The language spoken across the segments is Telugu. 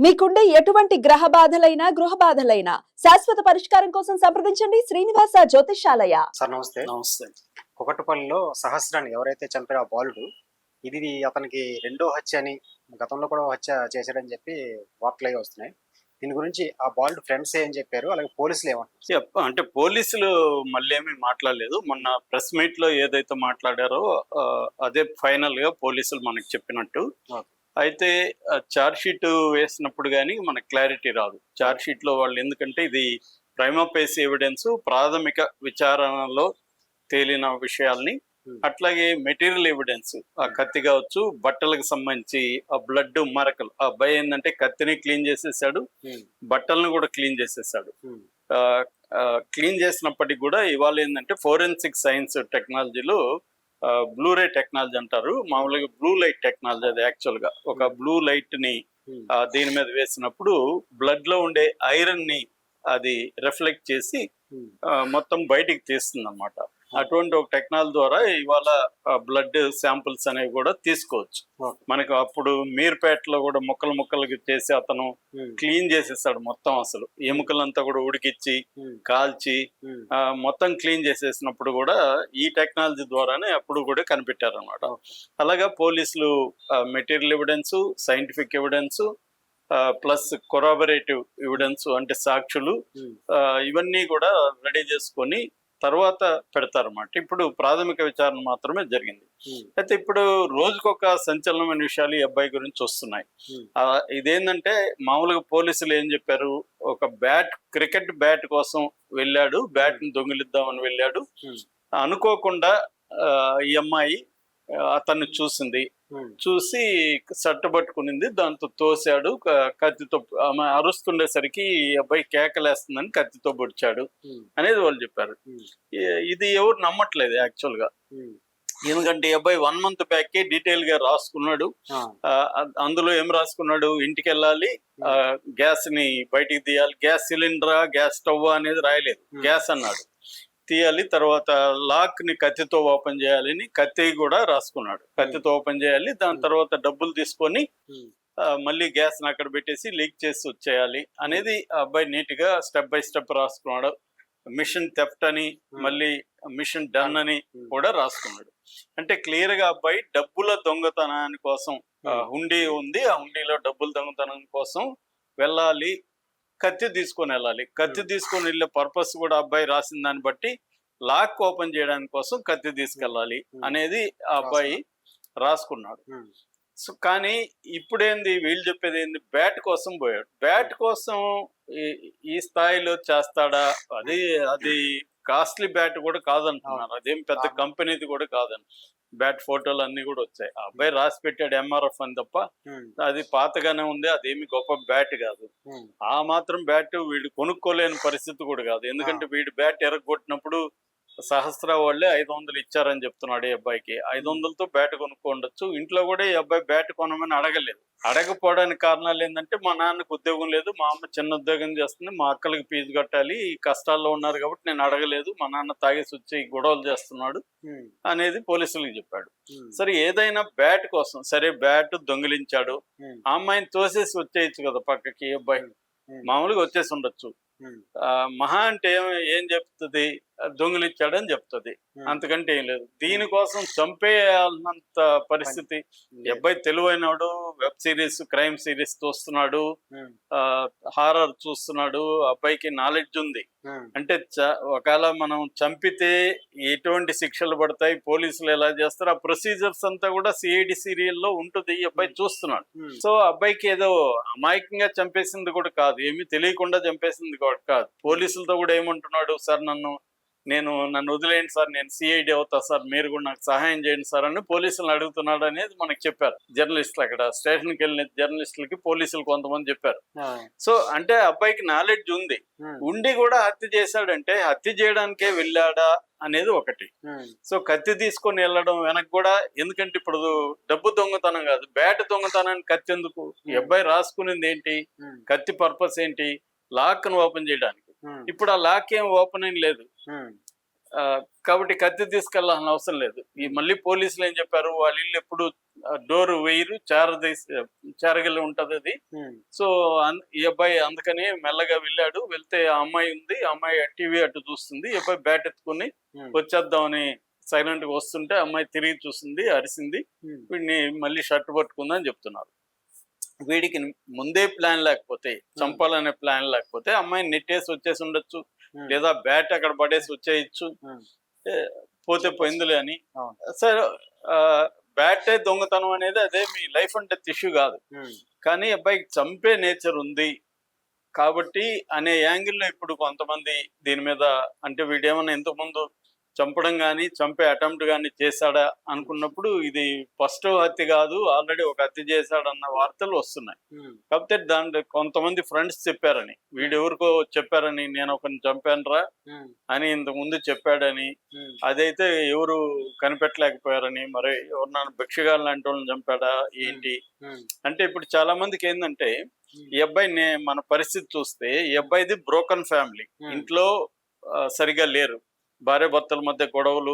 మీకుండే ఎటువంటి గ్రహ బాధలైనా గృహ బాధలైనా శాశ్వత పరిష్కారం కోసం సంప్రదించండి శ్రీనివాస జ్యోతిషాలయ. సార్ నమస్తే. నమస్తే. కుకట్పల్లిలో సహస్రాన్ని ఎవరైతే చంపారో ఆ బాలుడు, ఇది అతనికి రెండో హత్య అని, గతంలో కూడా హత్య చేశాడని చెప్పి వార్తలు అవి వస్తున్నాయి. దీని గురించి ఆ బాలుడు ఫ్రెండ్స్ ఏం చెప్పారు, అలాగే పోలీసులు ఏమంటారు? అంటే పోలీసులు మళ్ళీ ఏమీ మాట్లాడలేదు. మొన్న ప్రెస్ మీట్ లో ఏదైతే మాట్లాడారో అదే ఫైనల్ గా పోలీసులు మనకి చెప్పినట్టు. అయితే చార్జ్ షీట్ వేసినప్పుడు కానీ మనకు క్లారిటీ రాదు. చార్జ్ షీట్ లో వాళ్ళు, ఎందుకంటే ఇది ప్రైమా ఫేసి ఎవిడెన్స్, ప్రాథమిక విచారణలో తేలిన విషయాల్ని, అట్లాగే మెటీరియల్ ఎవిడెన్స్, ఆ కత్తి కావచ్చు, బట్టలకు సంబంధించి ఆ బ్లడ్ మరకలు, ఆ అబ్బాయి ఏంటంటే కత్తిని క్లీన్ చేసేసాడు, బట్టలను కూడా క్లీన్ చేసేసాడు. క్లీన్ చేసినప్పటికీ కూడా ఇవాళ ఏంటంటే ఫోరెన్సిక్ సైన్స్ టెక్నాలజీలో బ్లూరే టెక్నాలజీ అంటారు, మామూలుగా బ్లూ లైట్ టెక్నాలజీ. అది యాక్చువల్ గా ఒక బ్లూ లైట్ ని దీని మీద వేసినప్పుడు బ్లడ్ లో ఉండే ఐరన్ ని అది రిఫ్లెక్ట్ చేసి మొత్తం బయటికి తీస్తుంది అన్నమాట. అటువంటి ఒక టెక్నాలజీ ద్వారా ఇవాళ బ్లడ్ శాంపుల్స్ అనేవి కూడా తీసుకోవచ్చు. మనకు అప్పుడు మీర్పేటలో కూడా ముక్కలు ముక్కలకి చేసి అతను క్లీన్ చేసేస్తాడు మొత్తం, అసలు ఎముకలంతా కూడా ఉడికిచ్చి కాల్చి మొత్తం క్లీన్ చేసేసినప్పుడు కూడా ఈ టెక్నాలజీ ద్వారానే అప్పుడు కూడా కనిపెట్టారు అనమాట. అలాగా పోలీసులు material evidence, scientific evidence plus corroborative evidence అంటే సాక్షులు, ఇవన్నీ కూడా రెడీ చేసుకొని తర్వాత పెడతారన్నమాట. ఇప్పుడు ప్రాథమిక విచారణ మాత్రమే జరిగింది. అయితే ఇప్పుడు రోజుకొక సంచలనమైన విషయాలు ఈ అబ్బాయి గురించి వస్తున్నాయి. ఇదేంటంటే మామూలుగా పోలీసులు ఏం చెప్పారు, ఒక క్రికెట్ బ్యాట్ కోసం వెళ్ళాడు, బ్యాట్ ని దొంగిలిద్దామని వెళ్ళాడు. అనుకోకుండా ఈ అమ్మాయి అతన్ని చూసి సట్టుబట్టుకునింది, దాంతో తోశాడు కత్తితో. ఆమె అరుస్తుండేసరికి ఈ అబ్బాయి కేకలేస్తుందని కత్తితో పొడిచాడు అనేది వాళ్ళు చెప్పారు. ఇది ఎవరు నమ్మట్లేదు యాక్చువల్ గా, ఎందుకంటే ఈ అబ్బాయి 1 month బ్యాక్ డీటెయిల్ గా రాసుకున్నాడు. అందులో ఏం రాసుకున్నాడు, ఇంటికి వెళ్ళాలి, గ్యాస్ ని బయటికి తీయాలి, గ్యాస్ సిలిండరా గ్యాస్ స్టవ్ అనేది రాయలేదు, గ్యాస్ అన్నాడు, తీయాలి, తర్వాత లాక్ ని కత్తితో ఓపెన్ చేయాలని కత్తి కూడా రాసుకున్నాడు, కత్తితో ఓపెన్ చేయాలి, దాని తర్వాత డబ్బులు తీసుకొని మళ్ళీ గ్యాస్ ని అక్కడ పెట్టేసి లీక్ చేసి వచ్చేయాలి అనేది అబ్బాయి నీట్ గా స్టెప్ బై స్టెప్ రాసుకున్నాడు. మిషన్ థెఫ్ట్ అని, మళ్ళీ మిషన్ డన్ అని కూడా రాసుకున్నాడు. అంటే క్లియర్ గా అబ్బాయి డబ్బుల దొంగతనాని కోసం, హుండీ ఉంది, ఆ హుండీలో డబ్బుల దొంగతనం కోసం వెళ్ళాలి, కత్తి తీసుకొని వెళ్ళాలి, కత్తి తీసుకొని వెళ్ళే పర్పస్ కూడా అబ్బాయి రాసిన దాన్ని బట్టి లాక్ ఓపెన్ చేయడానికి కోసం కత్తి తీసుకెళ్ళాలి అనేది ఆ అబ్బాయి రాసుకున్నాడు. సో కానీ ఇప్పుడేంది, వీళ్ళు చెప్పేది ఏంది, బ్యాట్ కోసం పోయాడు. బ్యాట్ కోసం ఈ స్థాయిలో చేస్తాడా? అది కాస్ట్లీ బ్యాట్ కూడా కాదంటున్నారు, అదేం పెద్ద కంపెనీది కూడా కాదని. బ్యాట్ ఫోటోలు అన్ని కూడా వచ్చాయి. ఆ అబ్బాయి రాసి పెట్టాడు MRF అని తప్ప, అది పాతగానే ఉంది, అదేమి గొప్ప బ్యాట్ కాదు. ఆ మాత్రం బ్యాట్ వీడు కొనుక్కోలేని పరిస్థితి కూడా కాదు, ఎందుకంటే వీడు బ్యాట్ ఎరగొట్టినప్పుడు సహస్ర వాళ్ళే 500 ఇచ్చారని చెప్తున్నాడు ఈ అబ్బాయికి. 500తో బ్యాట్ కొనుక్కోండొచ్చు. ఇంట్లో కూడా ఈ అబ్బాయి బ్యాట్ కొనమని అడగలేదు. అడగపోవడానికి కారణాలు ఏంటంటే, మా నాన్నకు ఉద్యోగం లేదు, మా అమ్మ చిన్న ఉద్యోగం చేస్తుంది, మా అక్కలకి ఫీజు కట్టాలి, ఈ కష్టాల్లో ఉన్నారు కాబట్టి నేను అడగలేదు, మా నాన్న తాగేసి వచ్చి గొడవలు చేస్తున్నాడు అనేది పోలీసులకు చెప్పాడు. సరే, ఏదైనా బ్యాట్ కోసం, సరే బ్యాట్ దొంగిలించాడు, ఆ అమ్మాయిని తోసేసి వచ్చేయచ్చు కదా పక్కకి, ఈ అబ్బాయి మామూలుగా వచ్చేసి ఉండొచ్చు. మహా అంటే ఏం చెప్తుంది, దొంగిలించాడని చెప్తుంది, అంతకంటే ఏం లేదు. దీనికోసం చంపేయాలన్నంత పరిస్థితి. అబ్బాయి తెలివైనడు, వెబ్ సిరీస్, క్రైమ్ సిరీస్ చూస్తున్నాడు, హారర్ చూస్తున్నాడు, అబ్బాయికి నాలెడ్జ్ ఉంది. అంటే ఒకవేళ మనం చంపితే ఎటువంటి శిక్షలు పడతాయి, పోలీసులు ఎలా చేస్తారు, ఆ ప్రొసీజర్స్ అంతా కూడా CID సీరియల్లో ఉంటుంది, ఈ అబ్బాయి చూస్తున్నాడు. సో అబ్బాయికి ఏదో అమాయకంగా చంపేసింది కూడా కాదు, ఏమీ తెలియకుండా చంపేసింది కూడా కాదు. పోలీసులతో కూడా ఏమంటున్నాడు, సార్ నన్ను వదిలేయండి సార్, నేను CID అవుతా సార్, మీరు కూడా నాకు సహాయం చేయండి సార్ అని పోలీసులను అడుగుతున్నాడు అనేది మనకు చెప్పారు జర్నలిస్టులు. అక్కడ స్టేషన్కి వెళ్ళిన జర్నలిస్టులకి పోలీసులు కొంతమంది చెప్పారు. సో అంటే అబ్బాయికి నాలెడ్జ్ ఉండి కూడా హత్య చేశాడంటే, హత్య చేయడానికే వెళ్ళాడా అనేది ఒకటి. సో కత్తి తీసుకొని వెళ్ళడం వెనక్కి కూడా, ఎందుకంటే ఇప్పుడు డబ్బు దొంగతనం కాదు, బ్యాట్ దొంగతనానికి కత్తి ఎందుకు? ఈ అబ్బాయి రాసుకునేది ఏంటి, కత్తి పర్పస్ ఏంటి, లాక్ ను ఓపెన్ చేయడానికి. ఇప్పుడు ఆ లాక్ ఏం ఓపెన్ ఏం లేదు కాబట్టి కత్తి తీసుకెళ్లాల్సిన అవసరం లేదు. ఈ మళ్ళీ పోలీసులు ఏం చెప్పారు, వాళ్ళ ఇల్లు ఎప్పుడు డోర్ వేయరు, చేరగలి ఉంటది అది. సో ఈ అబ్బాయి అందుకని మెల్లగా వెళ్ళాడు. వెళ్తే ఆ అమ్మాయి ఉంది, ఆ అమ్మాయి టీవీ అటు చూస్తుంది. ఈ అబ్బాయి బ్యాట్ ఎత్తుకుని వచ్చేద్దామని సైలెంట్ గా వస్తుంటే అమ్మాయి తిరిగి చూసింది, అరిసింది. వీడిని మళ్ళీ షర్ట్ పట్టుకుందని చెప్తున్నారు. వీడికి ముందే ప్లాన్ లేకపోతే, చంపాలనే ప్లాన్ లేకపోతే అమ్మాయిని నెట్టేసి వచ్చేసి ఉండొచ్చు, లేదా బ్యాట్ అక్కడ పడేసి వచ్చేయచ్చు, పోతే పోయిందిలే అని. సరే, బ్యాటే దొంగతనం అనేది అదే మీ లైఫ్ అంటే ఇష్యూ కాదు. కానీ అబ్బాయికి చంపే నేచర్ ఉంది కాబట్టి అనే యాంగిల్లో ఇప్పుడు కొంతమంది దీని మీద, అంటే వీడేమన్నా ఇంతకుముందు చంపడం కానీ చంపే అటెంప్ట్ కానీ చేశాడా అనుకున్నప్పుడు ఇది ఫస్ట్ హత్య కాదు, ఆల్రెడీ ఒక హత్య చేశాడన్న వార్తలు వస్తున్నాయి. కాకపోతే దాంట్లో కొంతమంది ఫ్రెండ్స్ చెప్పారని, వీడెవరికో చెప్పారని, నేను ఒకరిని చంపానురా అని ఇంతకు ముందు చెప్పాడని, అదైతే ఎవరు కనిపెట్టలేకపోయారని, మరి ఎవరు భిక్షగాళ్ళు లాంటి వాళ్ళని చంపాడా ఏంటి అంటే, ఇప్పుడు చాలా మందికి ఏంటంటే ఈ అబ్బాయి మన పరిస్థితి చూస్తే ఈ అబ్బాయిది బ్రోకన్ ఫ్యామిలీ, ఇంట్లో సరిగా లేరు, భార్య భర్తల మధ్య గొడవలు,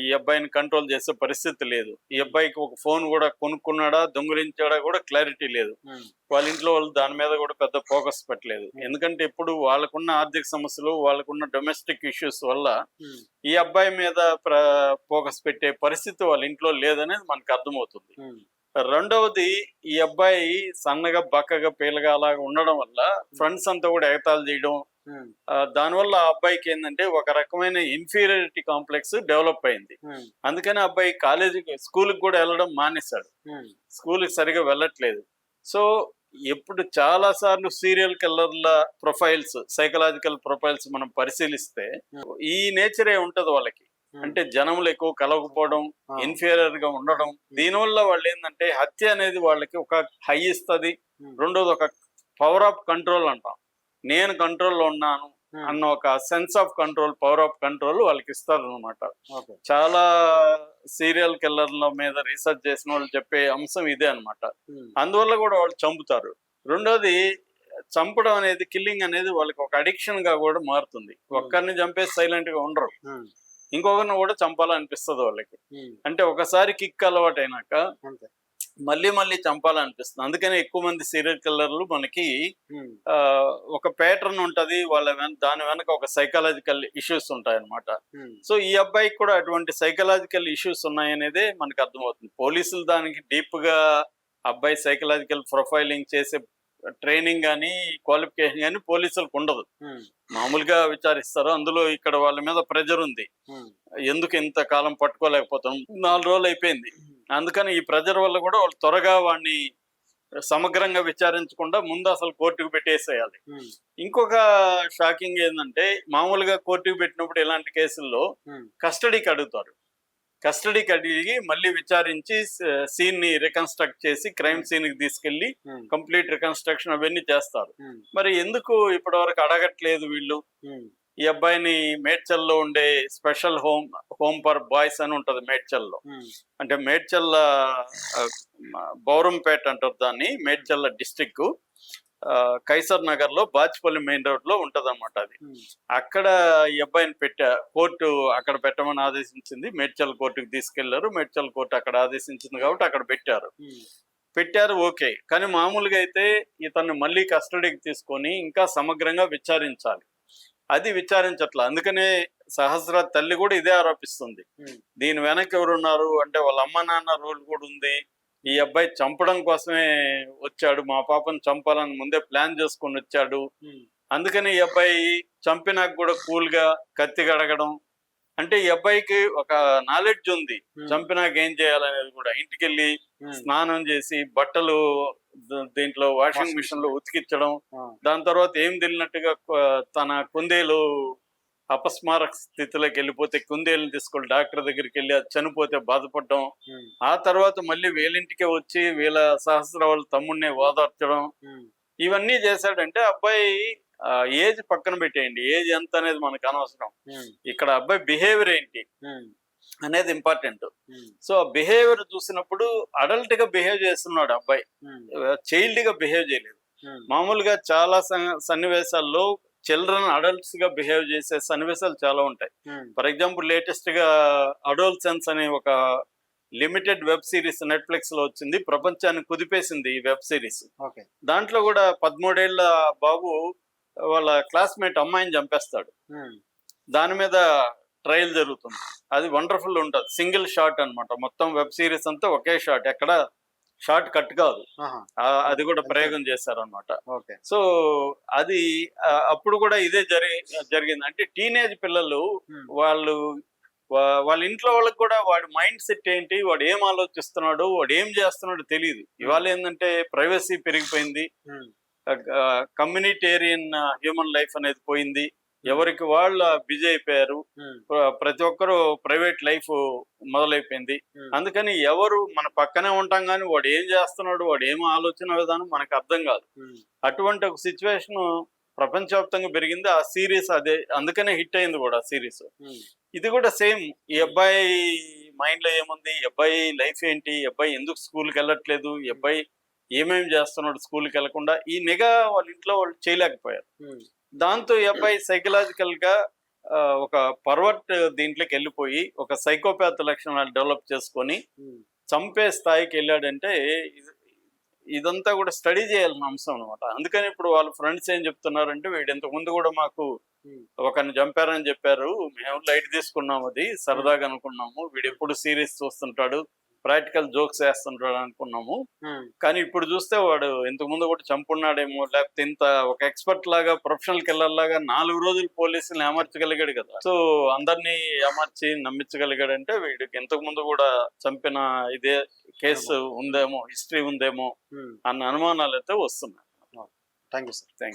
ఈ అబ్బాయిని కంట్రోల్ చేసే పరిస్థితి లేదు. ఈ అబ్బాయికి ఒక ఫోన్ కూడా కొనుక్కున్నాడా దొంగిలించాడా కూడా క్లారిటీ లేదు. వాళ్ళ ఇంట్లో వాళ్ళు దాని మీద కూడా పెద్ద ఫోకస్ పెట్టలేదు. ఎందుకంటే ఇప్పుడు వాళ్ళకున్న ఆర్థిక సమస్యలు, వాళ్ళకున్న డొమెస్టిక్ ఇష్యూస్ వల్ల ఈ అబ్బాయి మీద ఫోకస్ పెట్టే పరిస్థితి వాళ్ళ ఇంట్లో లేదనేది మనకు అర్థమవుతుంది. రెండవది, ఈ అబ్బాయి సన్నగా బక్కగా పీలగా అలాగా ఉండడం వల్ల ఫ్రెండ్స్ అంతా కూడా ఎగతాళి చేయడం, దానివల్ల ఆ అబ్బాయికి ఏంటంటే ఒక రకమైన ఇన్ఫీరియారిటీ కాంప్లెక్స్ డెవలప్ అయింది. అందుకని అబ్బాయి కాలేజీకి, స్కూల్కి కూడా వెళ్ళడం మానేశాడు, స్కూల్కి సరిగా వెళ్ళట్లేదు. సో ఎప్పుడు చాలా సార్లు సీరియల్ కిల్లర్ల ప్రొఫైల్స్, సైకలాజికల్ ప్రొఫైల్స్ మనం పరిశీలిస్తే ఈ నేచరే ఉంటది వాళ్ళకి. అంటే జనములు ఎక్కువ కలవకపోవడం, ఇన్ఫీరియర్ గా ఉండడం, దీనివల్ల వాళ్ళు ఏంటంటే హత్య అనేది వాళ్ళకి ఒక హై ఇస్తుంది. రెండోది ఒక పవర్ ఆఫ్ కంట్రోల్ అంటాం, నేను కంట్రోల్లో ఉన్నాను అన్న ఒక sense of control, power of control వాళ్ళకి ఇస్తారు అనమాట. చాలా సీరియల్ కిల్లర్ల మీద రీసెర్చ్ చేసిన వాళ్ళు చెప్పే అంశం ఇదే అనమాట. అందువల్ల కూడా వాళ్ళు చంపుతారు. రెండోది, చంపడం అనేది, కిల్లింగ్ అనేది వాళ్ళకి ఒక అడిక్షన్ గా కూడా మారుతుంది. ఒక్కరిని చంపేసి సైలెంట్ గా ఉండరు, ఇంకొకరిని కూడా చంపాలనిపిస్తుంది వాళ్ళకి. అంటే ఒకసారి కిక్ అలవాటు అయినాక మళ్ళీ మళ్ళీ చంపాలనిపిస్తుంది. అందుకనే ఎక్కువ మంది సీరియల్ కిల్లర్లు మనకి ఒక ప్యాటర్న్ ఉంటది, దాని వెనక ఒక సైకలాజికల్ ఇష్యూస్ ఉంటాయి అన్నమాట. సో ఈ అబ్బాయికి కూడా అటువంటి సైకలాజికల్ ఇష్యూస్ ఉన్నాయనేదే మనకు అర్థమవుతుంది. పోలీసులు దానికి డీప్ గా అబ్బాయి సైకలాజికల్ ప్రొఫైలింగ్ చేసే ట్రైనింగ్ కానీ క్వాలిఫికేషన్ కానీ పోలీసులకు ఉండదు, మామూలుగా విచారిస్తారు. అందులో ఇక్కడ వాళ్ళ మీద ప్రెజర్ ఉంది, ఎందుకు ఇంత కాలం పట్టుకోలేకపోతాం, 4 రోజులు అయిపోయింది. అందుకని ఈ ప్రెజర్ వల్ల కూడా వాళ్ళు త్వరగా వాడిని సమగ్రంగా విచారించకుండా ముందు అసలు కోర్టుకు పెట్టేసేయాలి. ఇంకొక షాకింగ్ ఏంటంటే, మామూలుగా కోర్టుకు పెట్టినప్పుడు ఇలాంటి కేసుల్లో కస్టడీకి అడుగుతారు. కస్టడీకి అడిగి మళ్ళీ విచారించి సీన్ ని రికన్స్ట్రక్ట్ చేసి క్రైమ్ సీన్ కి తీసుకెళ్లి కంప్లీట్ రికన్స్ట్రక్షన్ అవన్నీ చేస్తారు. మరి ఎందుకు ఇప్పటి వరకు అడగట్లేదు వీళ్ళు? ఈ అబ్బాయిని మేడ్చల్లో ఉండే స్పెషల్ హోమ్ ఫర్ బాయ్స్ అని ఉంటది మేడ్చల్లో, అంటే మేడ్చల్ల బౌరంపేట అంటారు దాన్ని, మేడ్చల్ల డిస్టిక్ కైసర్ నగర్ లో బాచ్పల్లి మెయిన్ రోడ్ లో ఉంటది అనమాట. అది అక్కడ ఈ అబ్బాయిని కోర్టు అక్కడ పెట్టమని ఆదేశించింది. మేడ్చల్ కోర్టుకు తీసుకెళ్లారు, మేడ్చల్ కోర్టు అక్కడ ఆదేశించింది కాబట్టి అక్కడ పెట్టారు. ఓకే, కానీ మామూలుగా అయితే ఇతన్ని మళ్ళీ కస్టడీకి తీసుకొని ఇంకా సమగ్రంగా విచారించాలి, అది విచారించట్లా. అందుకనే సహస్ర తల్లి కూడా ఇదే ఆరోపిస్తుంది, దీని వెనక్కి ఎవరున్నారు అంటే వాళ్ళ అమ్మ నాన్న రోల్ కూడా ఉంది, ఈ అబ్బాయి చంపడం కోసమే వచ్చాడు, మా పాపను చంపాలని ముందే ప్లాన్ చేసుకొని వచ్చాడు, అందుకని ఈ అబ్బాయి చంపినాక కూడా కూల్ గా కత్తి కడగడం, అంటే ఈ అబ్బాయికి ఒక నాలెడ్జ్ ఉంది చంపినాక ఏం చేయాలనేది కూడా. ఇంటికి వెళ్ళి స్నానం చేసి బట్టలు దీంట్లో వాషింగ్ మిషన్ లో ఉతికించడం, దాని తర్వాత ఏం తెలియనట్టుగా తన కుందేలు అపస్మారక స్థితిలోకి వెళ్ళిపోతే కుందేలు తీసుకొని డాక్టర్ దగ్గరికి వెళ్ళి అది చనిపోతే బాధపడడం, ఆ తర్వాత మళ్ళీ వీళ్ళింటికే వచ్చి వీళ్ళ సహస్ర వాళ్ళ తమ్ముడిని ఓదార్చడం, ఇవన్నీ చేశాడంటే అబ్బాయి ఏజ్ పక్కన పెట్టేయండి, ఏజ్ ఎంత అనేది మనకు అనవసరం, ఇక్కడ అబ్బాయి బిహేవియర్ ఏంటి అనేది ఇంపార్టెంట్. సో ఆ బిహేవియర్ చూసినప్పుడు అడల్ట్ గా బిహేవ్ చేస్తున్నాడు అబ్బాయి, చైల్డ్ గా బిహేవ్ చేయలేదు. మామూలుగా చాలా సన్నివేశాల్లో చిల్డ్రన్ అడల్ట్స్ గా బిహేవ్ చేసే సన్నివేశాలు చాలా ఉంటాయి. ఫర్ ఎగ్జాంపుల్ లేటెస్ట్ గా అడోల్సెన్స్ అనే ఒక లిమిటెడ్ వెబ్ సిరీస్ నెట్ఫ్లిక్స్ లో వచ్చింది, ప్రపంచాన్ని కుదిపేసింది ఈ వెబ్ సిరీస్. ఓకే. దాంట్లో కూడా 13 ఏళ్ల బాబు వాళ్ళ క్లాస్మేట్ అమ్మాయిని చంపేస్తాడు. దాని మీద ట్రయల్ జరుగుతుంది. అది వండర్ఫుల్ ఉంటుంది, సింగిల్ షాట్ అన్నమాట. మొత్తం వెబ్ సిరీస్ అంతా ఒకే షాట్, ఎక్కడ షార్ట్ కట్ కాదు. అది కూడా ప్రయోగం చేశారనమాట. ఓకే. సో అది అప్పుడు కూడా ఇదే జరిగింది. అంటే టీనేజ్ పిల్లలు వాళ్ళ ఇంట్లో వాళ్ళకి కూడా వాడి మైండ్ సెట్ ఏంటి, వాడు ఏం ఆలోచిస్తున్నాడు, వాడు ఏం చేస్తున్నాడు తెలియదు. ఇవాళ ఏంటంటే ప్రైవసీ పెరిగిపోయింది, కమ్యూనిటేరియన్ హ్యూమన్ లైఫ్ అనేది పోయింది, ఎవరికి వాళ్ళు బిజీ అయిపోయారు, ప్రతి ఒక్కరు ప్రైవేట్ లైఫ్ మొదలైపోయింది. అందుకని ఎవరు మన పక్కనే ఉంటాం కానీ వాడు ఏం చేస్తున్నాడు, వాడు ఏం ఆలోచన విధానం మనకు అర్థం కాదు. అటువంటి ఒక సిచ్యువేషన్ ప్రపంచవ్యాప్తంగా పెరిగింది. ఆ సిరీస్ అదే, అందుకనే హిట్ అయింది కూడా ఆ సిరీస్. ఇది కూడా సేమ్. ఈ అబ్బాయి మైండ్ లో ఏముంది, ఈ అబ్బాయి లైఫ్ ఏంటి, ఈ అబ్బాయి ఎందుకు స్కూల్కి వెళ్ళట్లేదు, ఈ అబ్బాయి ఏమేమి చేస్తున్నాడు స్కూల్కి వెళ్లకుండా, ఈ నిఘా వాళ్ళ ఇంట్లో వాళ్ళు చేయలేకపోయారు. దాంతో ఈ అబ్బాయి సైకలాజికల్ గా ఒక పర్వర్ట్ దీంట్లోకి వెళ్ళిపోయి ఒక సైకోపాత్ లక్షణాలు డెవలప్ చేసుకొని చంపే స్థాయికి వెళ్ళాడంటే ఇదంతా కూడా స్టడీ చేయాల్సిన అంశం అనమాట. అందుకని ఇప్పుడు వాళ్ళ ఫ్రెండ్స్ ఏం చెప్తున్నారంటే, వీడు ఇంతకు ముందు కూడా మాకు ఒకరిని చంపారని చెప్పారు, మేము లైట్ తీసుకున్నాము, అది సరదాగా అనుకున్నాము, వీడు ఎప్పుడు సిరీస్ చూస్తుంటాడు, ప్రాక్టికల్ జోక్స్ వేస్తుంటాడు అనుకున్నాము, కానీ ఇప్పుడు చూస్తే వాడు ఇంతకు ముందు కూడా చంపున్నాడేమో, లేకపోతే ఇంత ఒక ఎక్స్పర్ట్ లాగా ప్రొఫెషనల్ కిల్లర్ లాగా 4 రోజులు పోలీసులు అమర్చగలిగాడు కదా. సో అందరినీ అమర్చి నమ్మించగలిగాడంటే వీడికి ఇంతకు ముందు కూడా చంపిన ఇదే కేసు ఉందేమో, హిస్టరీ ఉందేమో అన్న అనుమానాలు అయితే వస్తున్నాయి. Thank you sir.